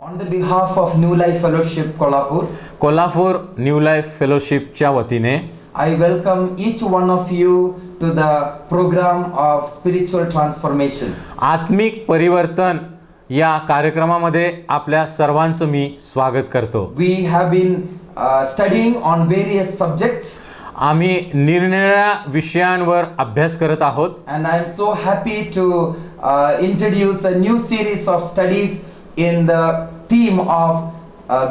On the behalf of New Life Fellowship Kolhapur new life फेलोशिपच्या वतीने I welcome each one of you to the program of spiritual transformation. आत्मिक परिवर्तन या कार्यक्रमामध्ये आपल्या सर्वांचं मी स्वागत करतो. We have been studying on various subjects, आम्ही निरनिराळ्या विषयांवर अभ्यास करत आहोत and I am so happy to introduce a new series of studies in the theme of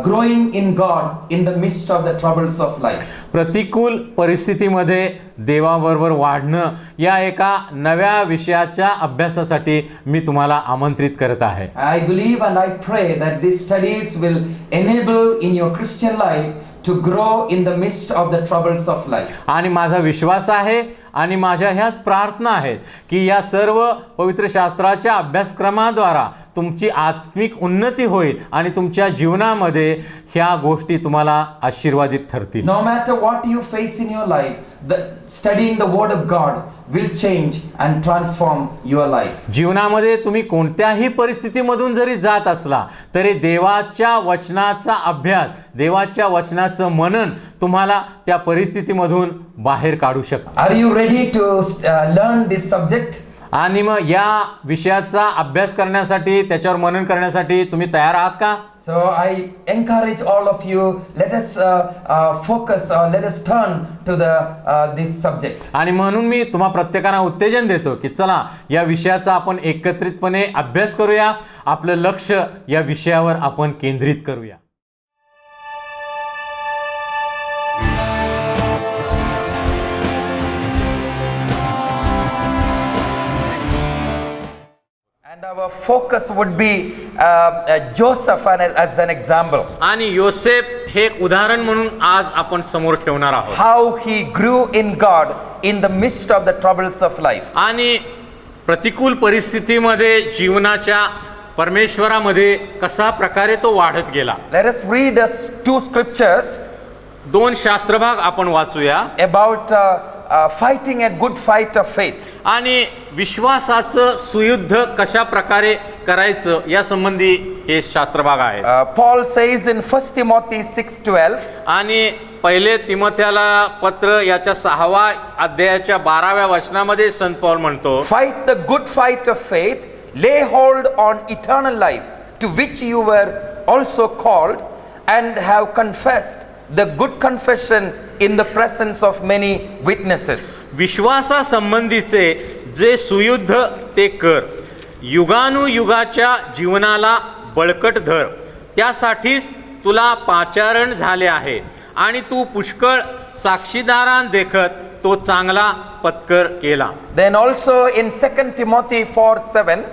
growing in God in the midst of the troubles of life. प्रतिकूल परिस्थितीमध्ये देवाबरोबर वाढणं या एका नव्या विषयाच्या अभ्यासासाठी मी तुम्हाला आमंत्रित करत आहे. I believe and I pray that these studies will enable in your Christian life to grow in the midst of the troubles of life. आणि माझा विश्वास आहे आणि माझ्या ह्याच प्रार्थना आहेत की या सर्व पवित्र शास्त्राच्या अभ्यासक्रमाद्वारा तुमची आत्मिक उन्नती होईल आणि तुमच्या जीवनामध्ये ह्या गोष्टी तुम्हाला आशीर्वादित ठरतील. No matter what you face in your life, studying the word of God will change and transform your life. जीवनामध्ये तुम्ही कोणत्याही परिस्थितीमधून जरी जात असला तरी देवाच्या वचनाचा अभ्यास, देवाच्या वचनाचं मनन तुम्हाला त्या परिस्थितीमधून बाहेर काढू शकतं. Are you ready to learn this subject? आणि मग या विषयाचा अभ्यास करण्यासाठी, त्याच्यावर मनन करण्यासाठी तुम्ही तयार आहात का? So I encourage all of you, let us focus or let us turn to this subject. आणि म्हणून मी तुम्हा प्रत्येकाला उत्तेजन देतो की चला या विषयाचा आपण एकत्रितपणे अभ्यास करूया, आपलं लक्ष या विषयावर आपण केंद्रित करूया. And our focus would be Joseph as an example. आणि योसेफ हे एक उदाहरण म्हणून आज आपण समोर ठेवणार आहोत. How he grew in God in the midst of the troubles of life. आणि प्रतिकूल परिस्थितीमध्ये जीवनाच्या परमेश्वरामध्ये कसा प्रकारे तो वाढत गेला. Let us read two scriptures दोन शास्त्रभाग आपण वाचूया about fighting a good fight of faith. आणि विश्वासाचं सुयुद्ध कशा प्रकारे करायचं या संबंधी हे शास्त्रभाग आहेत. Paul says in 1 Timothy 6:12, आणि पहिले तिमोथेला पत्र याच्या 6व्या अध्यायाच्या 12व्या वचनामध्ये संत पौल म्हणतो, fight the good fight of faith, lay hold on eternal life, to which you were also called and have confessed the good confession in the presence of many witnesses. विश्वासासंबंधीचे जे सुयुद्ध ते कर, युगानुयुगाच्या जीवनाला बळकट धर, त्यासाठीच तुला पाचारण झाले आहे आणि तू पुष्कळ साक्षीदारांदेखत तो चांगला पत्कर केला. Then also in 2 Timothy 4:7,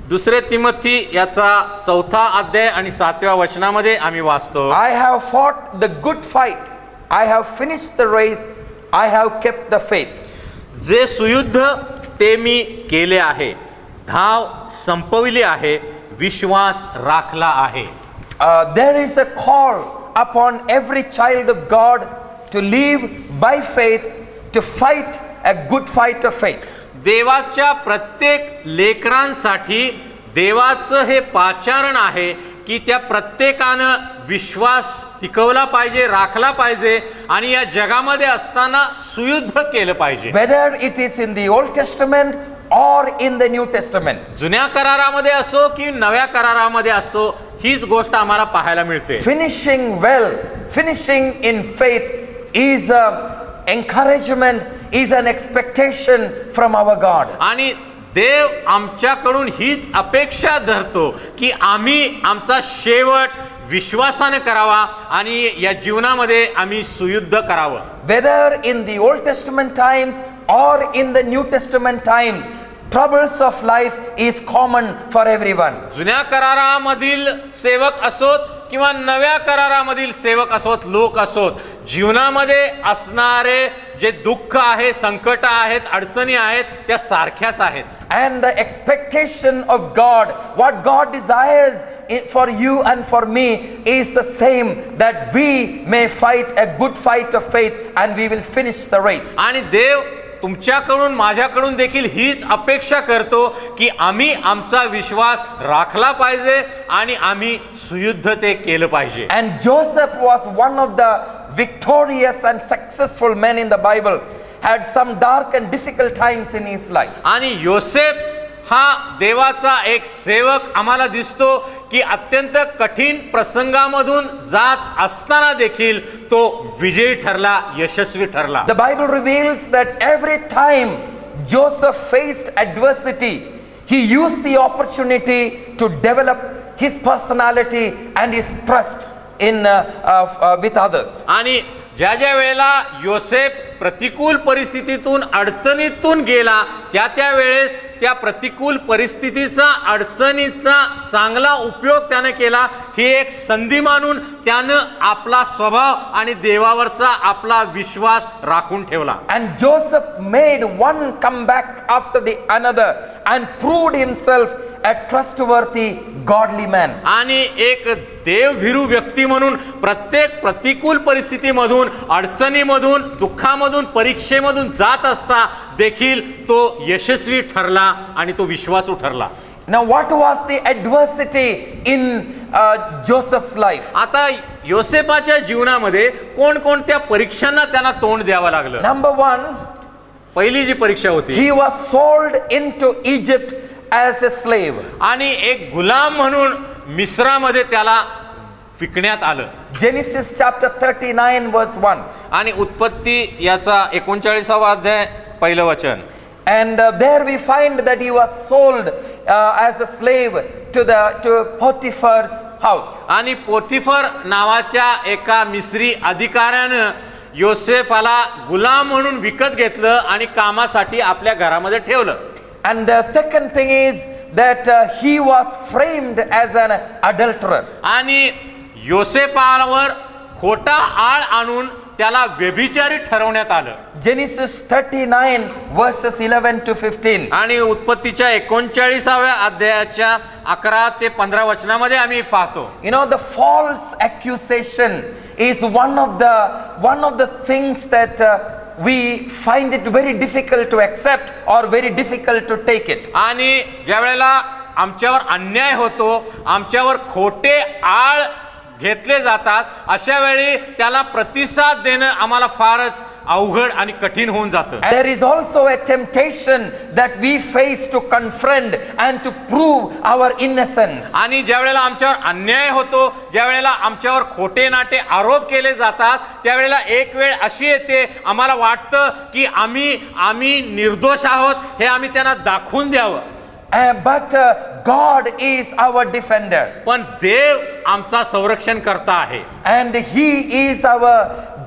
दुसरे तिमोथी याचा 4था अध्याय आणि 7व्या वचनामध्ये आम्ही वाचतो, I have fought the good fight, I have finished the race, I have kept the faith. जे सुयुद्ध ते मी केले आहे, धाव संपविली आहे, विश्वास राखला आहे. There is a call upon every child of God to live by faith, to fight a good fight of faith. देवाच्या प्रत्येक लेकरांसाठी देवाचं हे पाचारण आहे की त्या प्रत्येकानं विश्वास टिकवला पाहिजे, राखला पाहिजे आणि या जगामध्ये असताना सुयुद्ध केलं पाहिजे. Whether it is in the Old Testament or in the New Testament. जुन्या करारामध्ये असो की नव्या करारामध्ये असो, हीच गोष्ट आम्हाला पाहायला मिळते. Finishing well, finishing in faith is encouragement, is an expectation from our God. आणि देव आमच्याकडून हीच अपेक्षा धरतो की आम्ही आमचा शेवट विश्वासाने करावा आणि या जीवनामध्ये आम्ही सुयुद्ध करावं. Whether in the Old Testament times or in the New Testament times, troubles of life is common for everyone. जुन्या करारामधील सेवक असोत किंवा नव्या करारामधील सेवक असोत, लोक असोत, जीवनामध्ये असणारे जे दुःख आहे, संकट आहेत, अडचणी आहेत, त्या सारख्याच आहेत. And the expectation of God, what God desires for you and for me is the same, that we may fight a good fight of faith and we will finish the race. आणि देव तुमच्याकडून माझ्याकडून देखील हीच अपेक्षा करतो की आम्ही आमचा विश्वास राखला पाहिजे आणि आम्ही सुयुद्ध ते केलं पाहिजे. And Joseph was one of the victorious and successful men in the Bible, had some dark and difficult times in his life. आणि योसेफ हा देवाचा एक सेवक आम्हाला दिसतो की अत्यंत कठीण प्रसंगामधून जात असताना देखील तो विजयी ठरला, यशस्वी ठरला. The Bible reveals that every time Joseph faced adversity, he used the opportunity to develop his personality and his trust in with others. आणि ज्या ज्या वेळेला योसेफ प्रतिकूल परिस्थितीतून अडचणीतून गेला त्या वेळेस त्या प्रतिकूल परिस्थितीचा अडचणीचा चांगला उपयोग त्याने केला. ही एक संधी मानून त्यानं आपला स्वभाव आणि देवावरचा आपला विश्वास राखून ठेवला. And Joseph made one comeback after the another and proved himself a trustworthy godly man. आणि एक देवभीरू व्यक्ती म्हणून प्रत्येक प्रतिकूल परिस्थितीमधून, अडचणीमधून, दुःखामधून, परीक्षेमधून जात असता देखील तो यशस्वी ठरला आणि तो विश्वासू ठरला. Now what was the adversity in Joseph's life? आता योसेफाच्या जीवनामध्ये कोणकोणत्या परीक्षांना त्यांना तोंड द्यावं लागलं? Number one, पहिली जी परीक्षा होती, he was sold into Egypt as a slave. आणि एक गुलाम म्हणून मिस्रामध्ये त्याला विकण्यात आलं. Genesis chapter 39 verse 1. आणि उत्पत्ती याचा 39वा अध्याय पहिलं वचन. And there we find that he was sold as a slave to Potiphar's house. आणि पोटिफर नावाच्या एका मिस्री अधिकाऱ्यानं योसेफाला गुलाम म्हणून विकत घेतलं आणि कामासाठी आपल्या घरामध्ये ठेवलं. And the second thing is that he was framed as an adulterer. आणि योसेफावर खोटा आळ आणून त्याला व्यभिचारी ठरवण्यात आलं. Genesis 39 verses 11 to 15. आणि उत्पत्तीच्या 39व्या अध्यायाच्या 11 ते 15 वचनामध्ये आम्ही पाहतो. You know, the false accusation is one of the things that we find it very difficult to accept or very difficult to take it. आणि ज्या वेळेला आमच्यावर अन्याय होतो, आमच्यावर खोटे आळ घेतले जातात, अशा वेळी त्याला प्रतिसाद देणं आम्हाला फारच अवघड आणि कठीण होऊन जातं. There is also a temptation that we face to confront and to prove our innocence. आणि ज्या वेळेला आमच्यावर अन्याय होतो, ज्या वेळेला आमच्यावर खोटे नाटे आरोप केले जातात, त्यावेळेला एक वेळ अशी येते आम्हाला वाटतं की आम्ही निर्दोष आहोत हे आम्ही त्यांना दाखवून द्यावं. But God is our defender. पण देव आमचा संरक्षण करता आहे. And he is our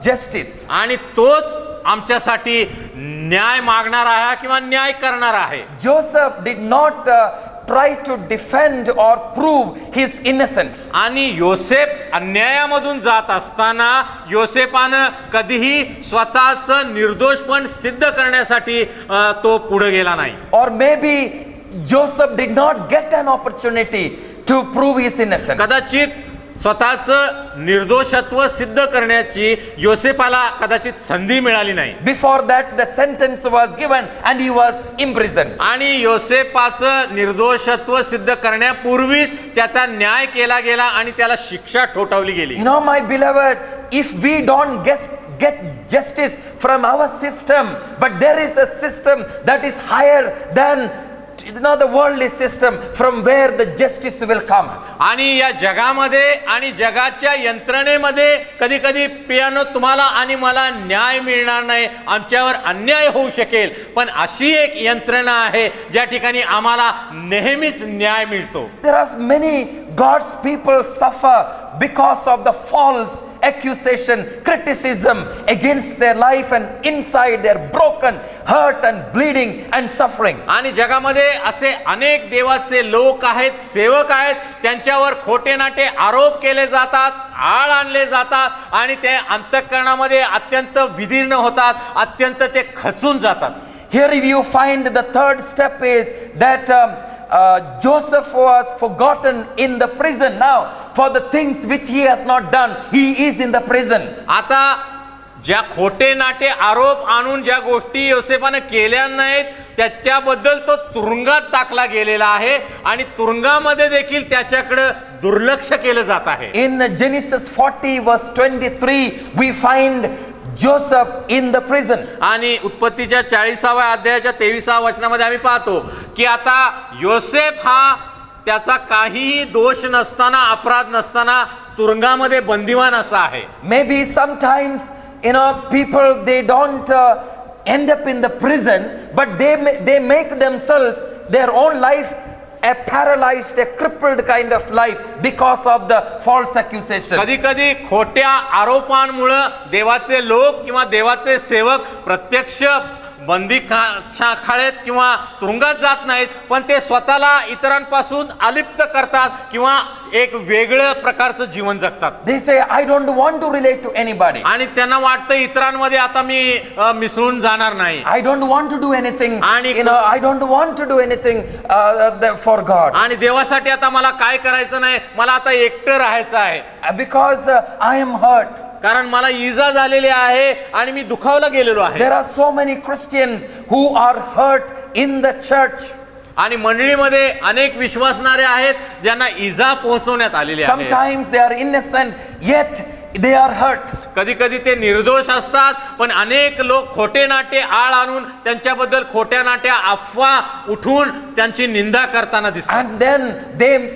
justice. आणि तोच आमच्यासाठी न्याय मागणार आहे किंवा न्याय करणार आहे. Joseph did not try to defend or prove his innocence. आणि योसेफ अन्यायामधून जात असताना योसेफानं कधीही स्वतःचं निर्दोषपण सिद्ध करण्यासाठी तो पुढे गेला नाही. Or maybe Joseph did not get an opportunity to prove his innocence. कदाचित स्वतःचं निर्दोषत्व सिद्ध करण्याची योसेफाला कदाचित संधी मिळाली नाही. Before that the sentence was given and he was imprisoned. आणि योसेफाचं निर्दोषत्व सिद्ध करण्यापूर्वीच त्याचा न्याय केला गेला आणि त्याला शिक्षा ठोठावली गेली. You know, my beloved, if we don't get justice from our system, but there is a system that is higher than the worldly system from where the justice will come. आणि या जगामध्ये आणि जगाच्या यंत्रणेमध्ये कधी कधी पियानो तुम्हाला आणि मला न्याय मिळणार नाही, आमच्यावर अन्याय होऊ शकेल, पण अशी एक यंत्रणा आहे ज्या ठिकाणी आम्हाला नेहमीच न्याय मिळतो. There are many God's people suffer because of the false accusation, criticism against their life, and inside they're broken, hurt and bleeding and suffering. आणि जगामध्ये असे अनेक देवाचे लोक आहेत, सेवक आहेत, त्यांच्यावर खोटे नाटे आरोप केले जातात, आळ आणले जातात आणि ते अंतःकरणामध्ये अत्यंत विदीर्ण होतात, अत्यंत ते खचून जातात. Here you find the third step is that Joseph was forgotten in the prison. Now for the things which he has not done, he is in the prison. आता ज्या खोटे नाटे आरोप आणून ज्या गोष्टी योसेफाने केल्या नाहीत त्याच्याबद्दल तो तुरुंगात टाकला गेलेला आहे आणि तुरुंगामध्ये देखील त्याच्याकडे दुर्लक्ष केलं जात आहे. In Genesis 40 verse 23, we find Joseph in the prison. आणि उत्पत्तीच्या 40व्या अध्यायाच्या 23व्या वचनामध्ये आम्ही पाहतो की आता योसेफ हा त्याचा काहीही दोष नसताना अपराध नसताना तुरुंगामध्ये बंदिवान असा आहे. Maybe sometimes people they don't end up in the prison, but they make themselves their own life a paralyzed, a crippled kind of life because of the false accusation. कधी कधी खोट्या आरोपांमुळे देवाचे लोक किंवा देवाचे सेवक प्रत्यक्ष बंदी खाळेत किंवा तुरुंगात जात नाहीत, पण ते स्वतःला इतरांपासून अलिप्त करतात किंवा एक वेगळं प्रकारचं जीवन जगतात. They say, I don't want to relate to anybody. आणि त्यांना वाटतं इतरांमध्ये आता मी मिसळून जाणार नाही. I don't want to do anything. आणि I don't want to do anything for God. आणि देवासाठी आता मला काय करायचं नाही, मला आता एकटं राहायचं आहे. Because I am hurt. कारण मला इजा झालेली आहे आणि मी दुखावला गेलेलो आहे. There are so many Christians who are hurt in the church. आणि मंडळीमध्ये अनेक विश्वासणारे आहेत ज्यांना इजा पोहोचवण्यात आलेली आहे. Sometimes they are innocent, yet they are hurt. कधी कधी ते निर्दोष असतात, पण अनेक लोक खोटे नाटे आळ आणून त्यांच्याबद्दल खोट्या नाट्या अफवा उठून त्यांची निंदा करताना दिसतात. And then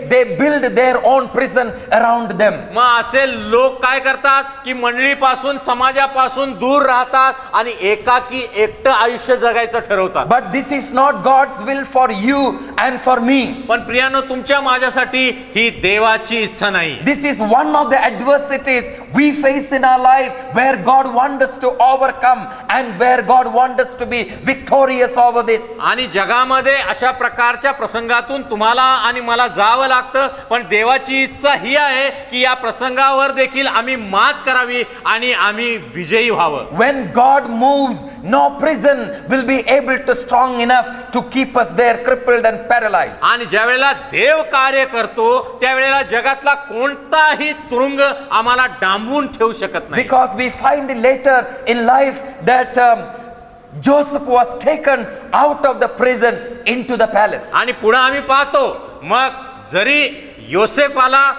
they build their own prison around them. मग असे लोक काय करतात की मंडळीपासून समाजापासून दूर राहतात आणि एकाकी एकटं आयुष्य जगायचं ठरवतात. But this is not God's will for you and for me. पण प्रियानो, तुमच्या माझ्यासाठी ही देवाची इच्छा नाही. This is one of the adversities we face in our life, where God wants us to overcome and where God wants us to be victorious over this. आणि जगामध्ये अशा प्रकारच्या प्रसंगातून तुम्हाला आणि मला जावं लागतं, पण देवाची इच्छा ही आहे की या प्रसंगावर देखील आम्ही मात करावी आणि आम्ही विजयी व्हावं. When God moves, no prison will be able to strong enough to keep us there crippled and paralyzed. आणि ज्या वेळेला देव कार्य करतो त्यावेळेला जगातला कोणताही तुरुंग आम्हाला डांबून ठेवू शकत नाही. Because we find later in life that Joseph was taken out of the prison into the palace. आणि पुढे आम्ही पाहतो मग जरी योसेफाला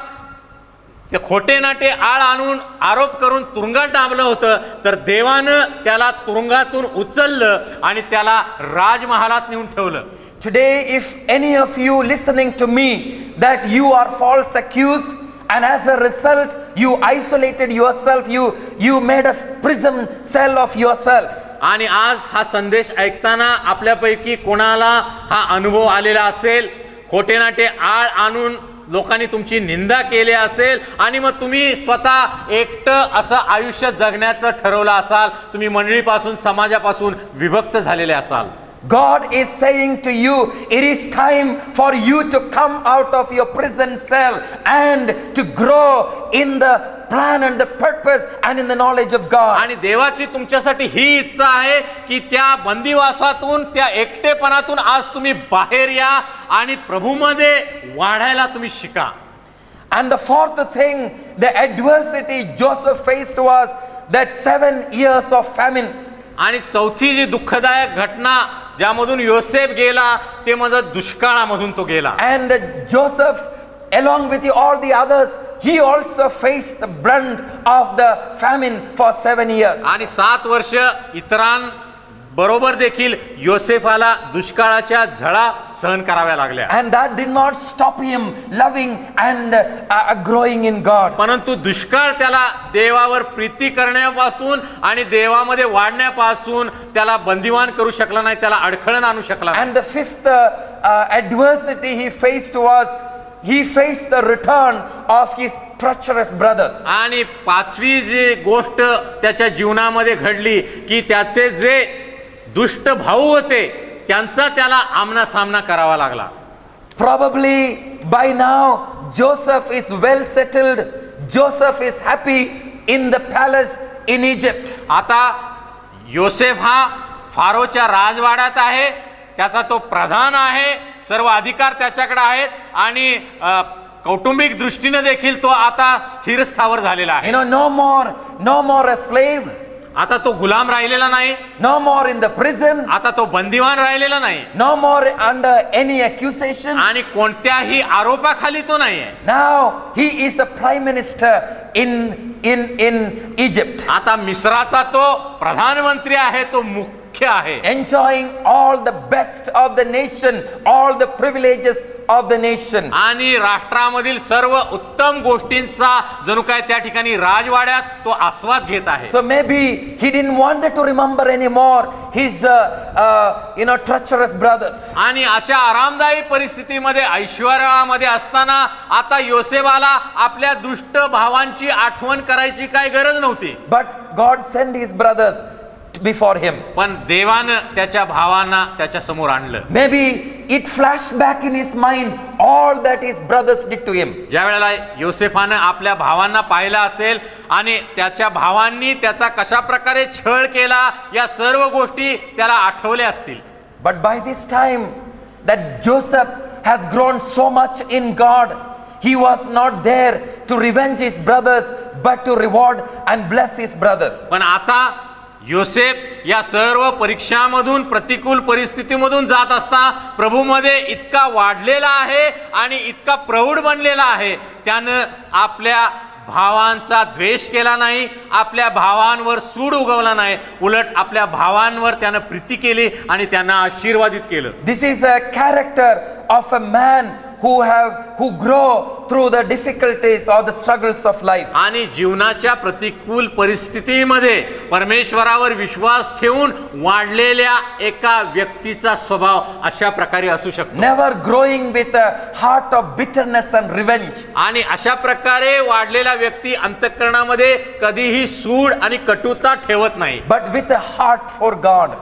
ते खोटे नाटे आळ आणून आरोप करून तुरुंगात डांबलं होतं, तर देवानं त्याला तुरुंगातून उचललं आणि त्याला राजमहालात नेऊन ठेवलं. Today, if any of you listening to me that you are false accused, and as a result you isolated yourself, you made a prison cell of yourself. आणि आज हा संदेश ऐकताना आपल्यापैकी कोणाला हा अनुभव आलेला असेल, खोटे नाटे आळ आणून लोकांनी तुमची निंदा केली असेल आणि मग तुम्ही स्वतः एकटं असं आयुष्य जगण्याचं ठरवलं असाल, तुम्ही मंडळीपासून समाजापासून विभक्त झालेले असाल. God is saying to you, it is time for you to come out of your prison cell and to grow in the plan and the purpose and in the knowledge of God. आणि देवाची तुमच्यासाठी ही इच्छा आहे की त्या बंदिवासातून, त्या एकटेपणातून आज तुम्ही बाहेर या आणि प्रभूमध्ये वाढायला तुम्ही शिका. And the fourth thing, the adversity Joseph faced was that 7 years of famine. आणि चौथी जी दुःखदायक घटना ज्यामधून योसेफ गेला ते म्हणजे दुष्काळामधून तो गेला. And Joseph, along with all the others, he also faced the brunt of the famine for 7 years. आणि 7 वर्ष इतरांबरोबर देखील योसेफाला दुष्काळाच्या झळा सहन कराव्या लागल्या. And that did not stop him loving and growing in God. परंतु दुष्काळ त्याला देवावर प्रीती करण्यापासून आणि देवामध्ये वाढण्यापासून त्याला बंदिवान करू शकला नाही, त्याला अडखळण आणू शकला नाही. And the fifth adversity he faced was he faced the return of his treacherous brothers. आणि पाचवी जी गोष्ट त्याच्या जीवनामध्ये घडली की त्याचे जे दुष्ट भाऊ होते त्यांचा त्याला आमना सामना करावा लागला. Probably by now Joseph is well settled. Joseph is happy in the palace in Egypt. आता योसेफ हा फारोच्या राजवाड्यात आहे, त्याचा तो प्रधान आहे, सर्व अधिकार त्याच्याकडे आहेत आणि कौटुंबिक दृष्टीने देखील तो आता स्थिर स्थावर झालेला आहे. No more a slave. आता तो गुलाम राहिलेला नाही, no more in the prison, आता तो बंदिवान राहिलेला नाही no more under any accusation. आणि कोणत्याही आरोपाखाली तो नाहीये. Now he is the prime minister in Egypt, आता मिस्राचा तो प्रधानमंत्री आहे, तो मुख्य आहे, enjoying all the best of the nation, all the privileges of the nation. आणि राष्ट्रामधील सर्व उत्तम गोष्टींचा जणू काय त्या ठिकाणी राजवाड्यात तो आस्वाद घेत आहे. So maybe he didn't want to remember anymore his treacherous brothers. आणि अशा आरामदायी परिस्थितीमध्ये ऐश्वर्यामध्ये असताना आता योसेफाला आपल्या दुष्ट भावांची आठवण करायची काय गरज नव्हती. But God sent his brothers before him. पण देवानं त्याच्या भावांना त्याच्या समोर आणलं. Maybe it flashed back in his mind all that his brothers did to him. ज्या वेळेला योसेफानं आपल्या भावांना पाहिलं असेल आणि त्याच्या भावांनी त्याचा कशा प्रकारे छळ केला, या सर्व गोष्टी त्याला आठवल्या असतील. But by this time that Joseph has grown so much in God, he was not there to revenge his brothers but to reward and bless his brothers. पण आता योसेफ या सर्व परीक्षामधून, प्रतिकूल परिस्थितीमधून जात असता प्रभूमध्ये इतका वाढलेला आहे आणि इतका प्रौढ बनलेला आहे, त्यानं आपल्या भावांचा द्वेष केला नाही, आपल्या भावांवर सूड उगवला नाही, उलट आपल्या भावांवर त्यानं प्रीती केली आणि त्यांना आशीर्वादित केलं. This is a character of a man who grow through the difficulties or the struggles of life. आणि जीवनाच्या प्रतिकूल परिस्थितीमध्ये परमेश्वरावर विश्वास ठेवून वाढलेल्या एका व्यक्तीचा स्वभाव अशा प्रकारे असू शकतो. Never growing with a heart of bitterness and revenge. आणि अशा प्रकारे वाढलेला व्यक्ती अंतःकरणामध्ये कधीही सूड आणि कटुता ठेवत नाही, But with a heart for God.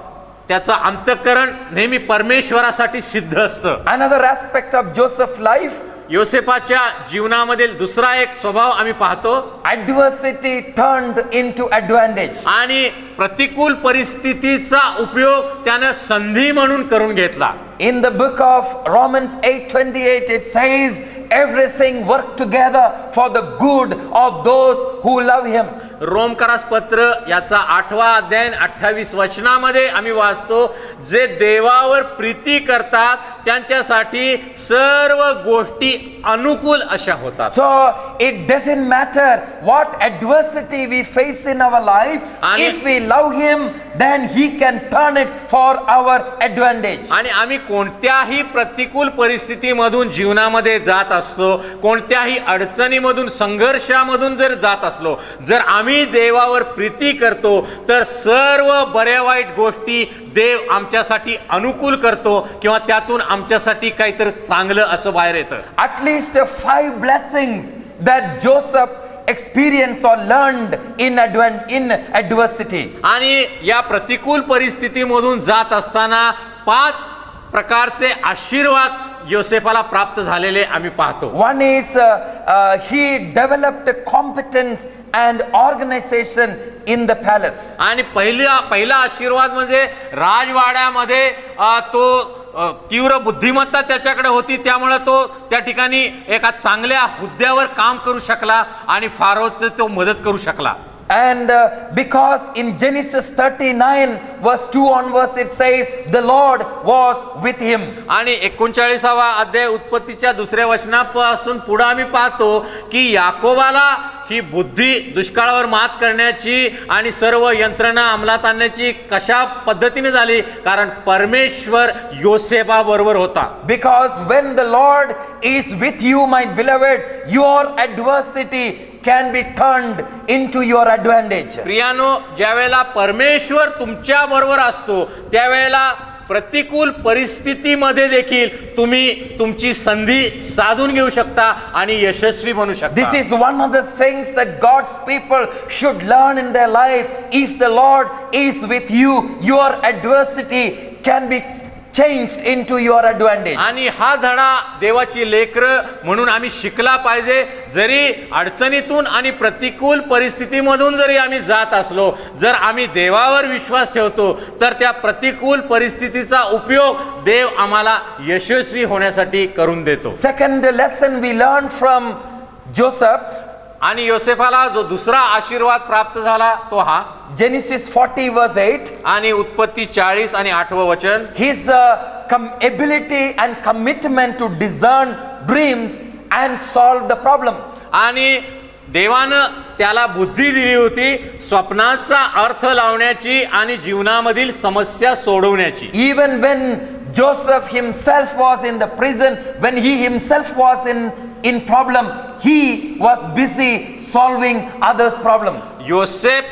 त्याचं अंतःकरण नेहमी परमेश्वरासाठी सिद्ध असतं. Another aspect of Joseph's life, योसेफाच्या जीवनामधील दुसरा एक स्वभाव आम्ही पाहतो, adversity turned into advantage. आणि प्रतिकूल परिस्थितीचा उपयोग त्यानं संधी म्हणून करून घेतला. In the book of Romans 8:28 it says everything work together for the good of those who love him. रोमकरास पत्र याचा 8वा अध्याय 28 वचनामध्ये आम्ही वाचतो, जे देवावर प्रीती करतात त्यांच्यासाठी सर्व गोष्टी अनुकूल अशा होतात. So it doesn't matter what adversity we face in our life, if we love him then he can turn it for our advantage. आणि आम्ही कोणत्याही प्रतिकूल परिस्थितीमधून जीवनामध्ये जात असतो, कोणत्याही अडचणीमधून, संघर्षामधून जर जात असलो, जर आम्ही देवावर प्रीती करतो तर सर्व बऱ्या वाईट गोष्टी देव आमच्यासाठी अनुकूल करतो किंवा त्यातून आमच्यासाठी काहीतरी चांगलं असं बाहेर येतं. At least 5 blessings that Joseph experienced or learned in adversity. आणि या प्रतिकूल परिस्थितीमधून जात असताना 5 प्रकारचे आशीर्वाद योसेफाला प्राप्त झालेले आम्ही पाहतो. One is he developed competence and organization in the palace. आणि पहिला आशीर्वाद म्हणजे राजवाड्यामध्ये तो तीव्र बुद्धिमत्ता त्याच्याकडे होती, त्यामुळे तो त्या ठिकाणी एका चांगल्या हुद्द्यावर काम करू शकला आणि फारोचं तो मदत करू शकला. And because in Genesis 39 verse 2 onwards it says the Lord was with him. आणि 39वा अध्याय उत्पत्तीच्या 2ऱ्या वचनापासून पुढे आम्ही पाहतो की याकोबाला ही बुद्धी दुष्काळावर मात करण्याची आणि सर्व यंत्रणा अंमलात आणण्याची कशा पद्धतीने झाली, कारण परमेश्वर योसेफा बरोबर होता. Because when the Lord is with you, my beloved, your adversity can be turned into your advantage. प्रियानो, ज्यावेळेला परमेश्वर तुमच्या बरोबर असतो त्यावेळेला प्रतिकूल परिस्थितीमध्ये देखील तुम्ही तुमची संधी साधून घेऊ शकता आणि यशस्वी बनू शकता. This is one of the things that God's people should learn in their life. If the Lord is with you, your adversity can be changed into your advantage. आणि हा धडा देवाची लेकरं म्हणून आम्ही शिकला पाहिजे. जरी अडचणीतून आणि प्रतिकूल परिस्थितीमधून जरी आम्ही जात असलो, जर आम्ही देवावर विश्वास ठेवतो तर त्या प्रतिकूल परिस्थितीचा उपयोग देव आम्हाला यशस्वी होण्यासाठी करून देतो. Second lesson we learn from Joseph, आणि योसेफाला जो दुसरा आशीर्वाद प्राप्त झाला तो हा. Genesis 40 verse 8. आणि उत्पत्ती 40 आणि 8वं वचन. His ability and commitment to discern dreams and solve the problems. आणि देवानं त्याला बुद्धी दिली होती स्वप्नाचा अर्थ लावण्याची आणि जीवनामधील समस्या सोडवण्याची. Even when Joseph himself was in the prison, when he himself was in problem, he was busy solving others' problems. योसेफ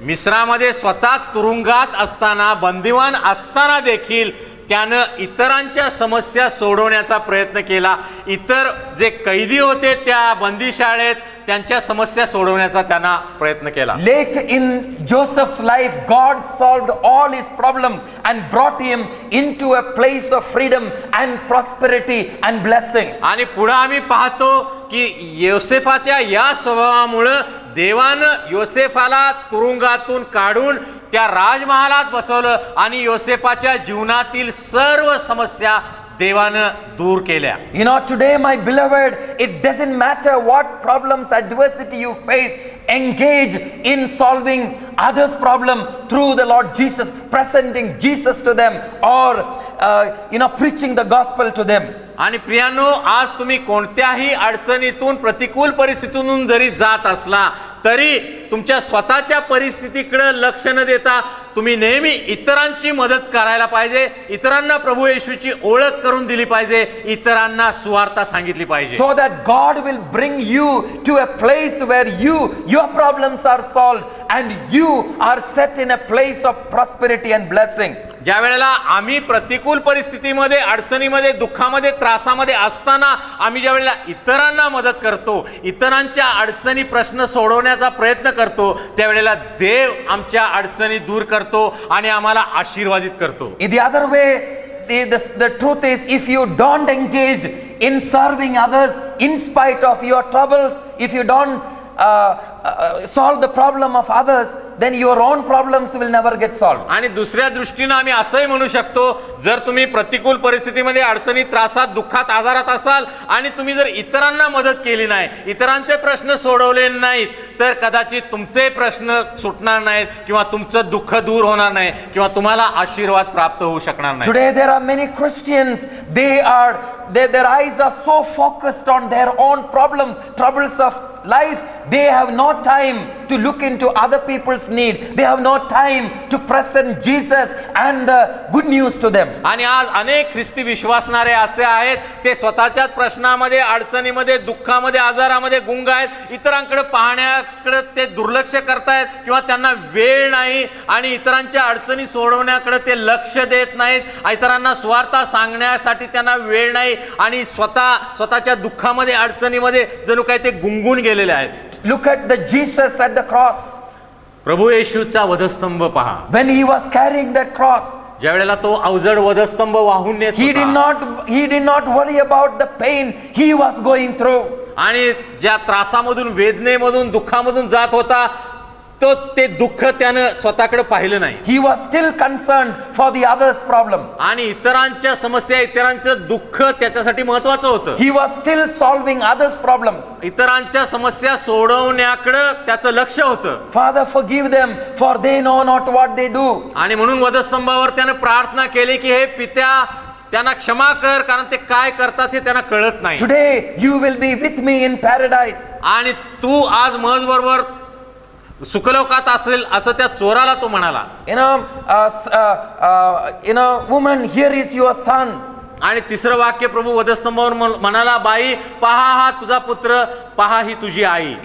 मिस्रामध्ये स्वतः तुरुंगात असताना, बंदिवान असताना देखील त्यानं इतरांच्या समस्या सोडवण्याचा प्रयत्न केला. इतर जे कैदी होते त्या बंदीशाळेत त्यांच्या समस्या सोडवण्याचा त्यांना प्रयत्न केला. Late in Joseph's life, God solved all his problems and brought him into a place of freedom and prosperity and blessing. आणि पुढे आम्ही पाहतो की योसेफाच्या या स्वभावामुळे देवानं योसेफाला तुरुंगातून काढून त्या राजमहालात बसवलं आणि योसेफाच्या जीवनातील सर्व समस्या देवानं दूर केल्या. You know, today, my beloved, it doesn't matter what problems, adversity you face, engage in solving others' problem through the Lord Jesus, presenting Jesus to them, or preaching the gospel to them. आणि प्रियानो, आज तुम्ही कोणत्याही अडचणीतून, प्रतिकूल परिस्थितीतून जरी जात असला तरी तुमच्या स्वतःच्या परिस्थितीकडे लक्ष न देता तुम्ही नेहमी इतरांची मदत करायला पाहिजे. इतरांना प्रभू येशूची ओळख करून दिली पाहिजे. इतरांना सुवार्ता सांगितली पाहिजे. So that God will bring you to a place where your problems are solved and you are set in a place of prosperity and blessing. ज्या वेळेला आम्ही प्रतिकूल परिस्थितीमध्ये, अडचणीमध्ये, दुःखामध्ये, त्रासामध्ये असताना आम्ही ज्या वेळेला इतरांना मदत करतो, इतरांच्या अडचणी, प्रश्न सोडवण्याचा प्रयत्न करतो, त्यावेळेला देव आमच्या अडचणी दूर करतो आणि आम्हाला आशीर्वादित करतो. In the other way, the truth is, if you don't engage in serving others in spite of your troubles, if you don't solve the problem of others, then your own problems will never get solved. आणि दुसऱ्या दृष्टीने आम्ही असंही म्हणू शकतो, जर तुम्ही प्रतिकूल परिस्थितीमध्ये, अडचणीत, त्रासात, दुःखात, आजारात असाल आणि तुम्ही जर इतरांना मदत केली नाही, इतरांचे प्रश्न सोडवले नाहीत, तर कदाचित तुमचे प्रश्न सुटणार नाहीत किंवा तुमचं दुःख दूर होणार नाही किंवा तुम्हाला आशीर्वाद प्राप्त होऊ शकणार नाही. Today there are many Christians, their eyes are so focused on their own troubles of life. They have no time to look into other people's need. They have no time to present Jesus and the good news to them. आणि आज अनेक ख्रिस्ती विश्वासणारे असे आहेत, ते स्वतःच्याच प्रश्नामध्ये, अडचणीमध्ये, दुःखामध्ये, आजारामध्ये गुंग आहेत. इतरांकडे पाहण्याकडे ते दुर्लक्ष करतायत किंवा त्यांना वेळ नाही आणि इतरांच्या अडचणी सोडवण्याकडे ते लक्ष देत नाहीत. इतरांना सुवार्ता सांगण्यासाठी त्यांना वेळ नाही आणि स्वतःच्या दुःखामध्ये, अडचणीमध्ये जणू काही ते गुंगून गेलेले आहेत. Look at the Jesus at the cross. प्रभू येशूचा वधस्तंभ पहा. When he was carrying that cross, ज्या वेळेला तो अवजड वधस्तंभ वाहून नेत he होता, did not worry about the pain he was going through. आणि ज्या त्रासामधून, वेदनेमधून, दुःखामधून जात होता, तो ते दुःख त्यानं स्वतःकडे पाहिलं नाही. He was still concerned for the others' problem. आणि इतरांच्या समस्या, इतरांचं दुःख त्याच्यासाठी महत्वाचं होतं. He was still solving others' problems. इतरांच्या समस्या सोडवण्याकडे त्याचं लक्ष होतं. Father, forgive them, for they know not what they do. आणि म्हणून वधस्तंभावर त्यानं प्रार्थना केली की हे पित्या, त्यांना क्षमा कर, कारण ते काय करतात हे त्यांना कळत नाही. Today you will be with me in paradise. आणि तू आज माझबरोबर सुखलोकात असेल असं त्या चोराला तो म्हणाला. Woman, here is your son. आणि तिसरं वाक्य प्रभू वधस्तंभावर म्हणाला, बाई पहा हा तुझा पुत्र, पहा ही तुझी आई.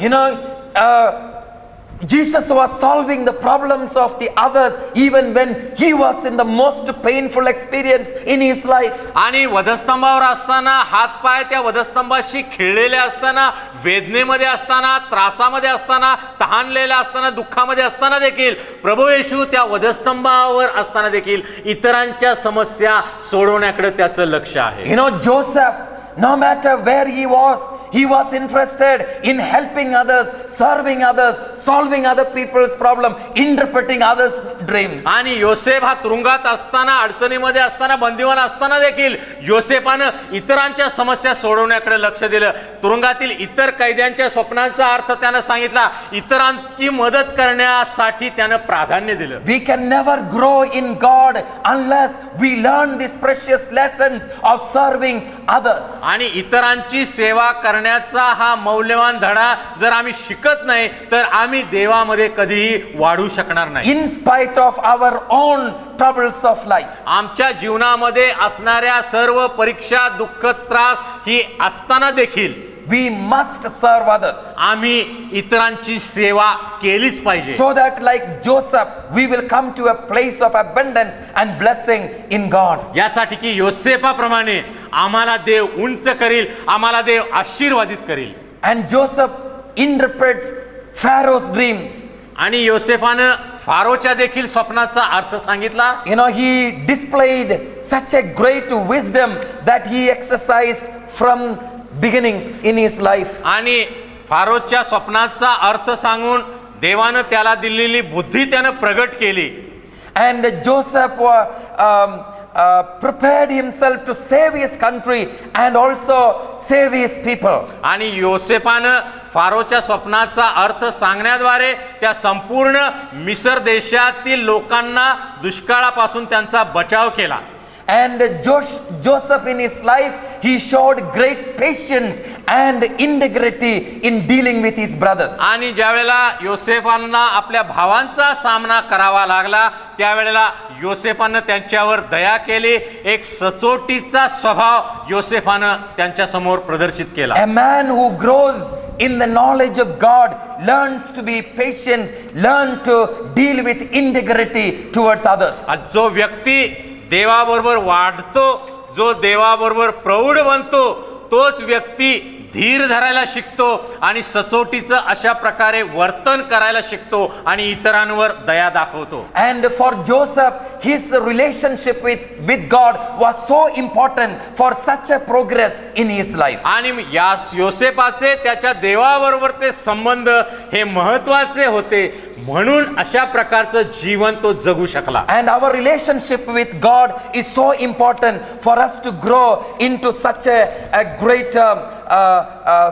Jesus was solving the problems of the others even when he was in the most painful experience in his life. आणि वधस्तंभावर असताना, हातपाय त्या वधस्तंभाशी खिळलेले असताना, वेदनेमध्ये असताना, त्रासामध्ये असताना, तहानलेल्या असताना, दुःखामध्ये असताना देखील प्रभू येशू त्या वधस्तंभावर असताना देखील इतरांच्या समस्या सोडवण्याकडे त्याचं लक्ष आहे. Joseph, no matter where he was, he was interested in helping others, serving others, solving other people's problem, interpreting others' dreams. आणि योसेफ हा तुरुंगात असताना, अडचणीमध्ये असताना, बंदिवान असताना देखील योसेफानं इतरांच्या समस्या सोडवण्याकडे लक्ष दिलं. तुरुंगातील इतर कैद्यांच्या स्वप्नांचा अर्थ त्यानं सांगितला. इतरांची मदत करण्यासाठी त्यानं प्राधान्य दिलं. We can never grow in God unless we learn these precious lessons of serving others. आणि इतरांची सेवा करण्याचा हा मौल्यवान धडा जर आम्ही शिकत नाही तर आम्ही देवामध्ये कधीही वाढू शकणार नाही. In spite of our own troubles of life. आमच्या जीवनामध्ये असणाऱ्या सर्व परीक्षा, दुःख, त्रास ही असताना देखील We must serve others. आम्ही इतरांची सेवा केलीच पाहिजे. So that like Joseph, we will come to a place of abundance and blessing in God. यासाठी की योसेफाप्रमाणे आम्हाला देव उंच करील, आम्हाला देव आशीर्वादित करील. And Joseph interprets Pharaoh's dreams. आणि योसेफानं फारोच्या देखील स्वप्नाचा अर्थ सांगितला. You know, he displayed such a great wisdom that he exercised from beginning in his life. आणि फारोच्या स्वप्नाचा अर्थ सांगून देवानं त्याला दिलेली बुद्धी त्यानं प्रगट केली. And Joseph prepared himself to save his country and also save his people. आणि योसेफानं फारोच्या स्वप्नाचा अर्थ सांगण्याद्वारे त्या संपूर्ण मिस्र देशातील लोकांना दुष्काळापासून त्यांचा बचाव केला. And Joseph in his life, he showed great patience and integrity in dealing with his brothers. आणि ज्यावेळेला योसेफांना आपल्या भावांचा सामना करावा लागला त्यावेळेला योसेफानं त्यांच्यावर दया केली. एक सचोटीचा स्वभाव योसेफानं त्यांच्या समोर प्रदर्शित केला. A man who grows in the knowledge of God learns to be patient, learn to deal with integrity towards others. जो व्यक्ती देवाबरोबर वाढतो, जो देवाबरोबर प्रौढ बनतो, तोच व्यक्ती धीर धरायला शिकतो आणि सचोटीचं अशा प्रकारे वर्तन करायला शिकतो आणि इतरांवर दया दाखवतो. And for Joseph, his relationship with God was so important for such a progress in his life. आणि या योसेफाचे त्याच्या देवाबरोबरचे संबंध हे महत्वाचे होते, म्हणून अशा प्रकारचं जीवन तो जगू शकला. And our relationship with God is so important for us to grow into such a great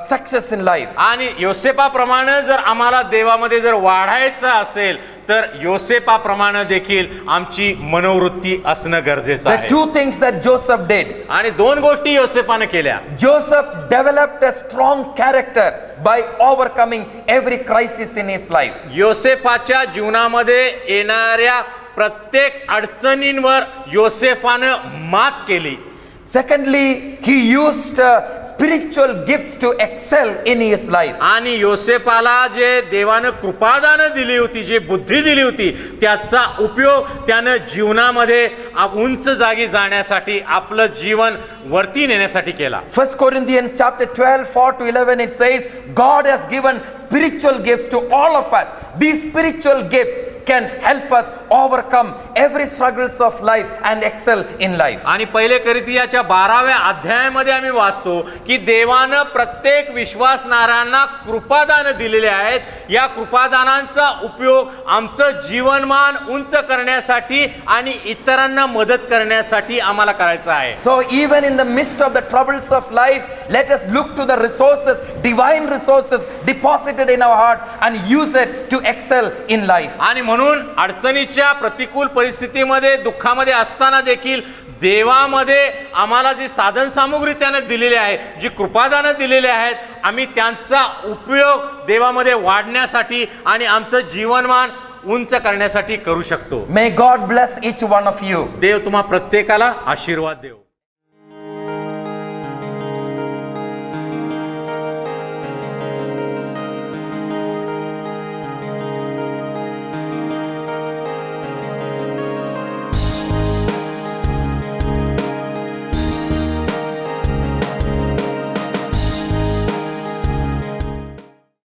success in life. आणि योसेफाप्रमाणे जर आम्हाला देवामध्ये जर वाढायचं असेल तर योसेफाप्रमाणे देखील आमची मनोवृत्ती असणं गरजेचं The आहे. two things that Joseph did. आणि दोन गोष्टी योसेफानं केल्या. Joseph developed a strong character by overcoming every crisis in his life. योसेफाच्या जीवनामध्ये येणाऱ्या प्रत्येक अडचणींवर योसेफानं मात केली. Secondly, he used spiritual gifts to excel in his life. आणि योसेफाला जे देवानं कृपादानं दिली होती, जी बुद्धी दिली होती, त्याचा उपयोग त्यानं जीवनामध्ये उंच जागी जाण्यासाठी, आपलं जीवन वरती नेण्यासाठी केला. 1 Corinthians chapter 12, 4-11 it says, God has given spiritual gifts to all of us. These spiritual gifts can help us overcome every struggles of life and excel in life. आणि पहिले कोरिंथियाच्या 12व्या अध्यायामध्ये आम्ही वाचतो की देवानं प्रत्येक विश्वासणाऱ्यांना कृपादान दिलेले आहेत. या कृपादानांचा उपयोग आमचं जीवनमान उंच करण्यासाठी आणि इतरांना मदत करण्यासाठी आम्हाला करायचा आहे. So even in the midst of the troubles of life, let us look to the resources, divine resources deposited in our hearts and use it to excel in life. आणि म्हणून अडचणीच्या प्रतिकूल परिस्थितीमध्ये, दुःखामध्ये असताना देखील देवामध्ये आम्हाला जी साधन सामुग्री त्यानं दिलेली आहे, जी कृपादानं दिलेली आहेत, आम्ही त्यांचा उपयोग देवामध्ये वाढण्यासाठी आणि आमचं जीवनमान उंच करण्यासाठी करू शकतो. May God bless each one of you. देव तुम्हा प्रत्येकाला आशीर्वाद देव.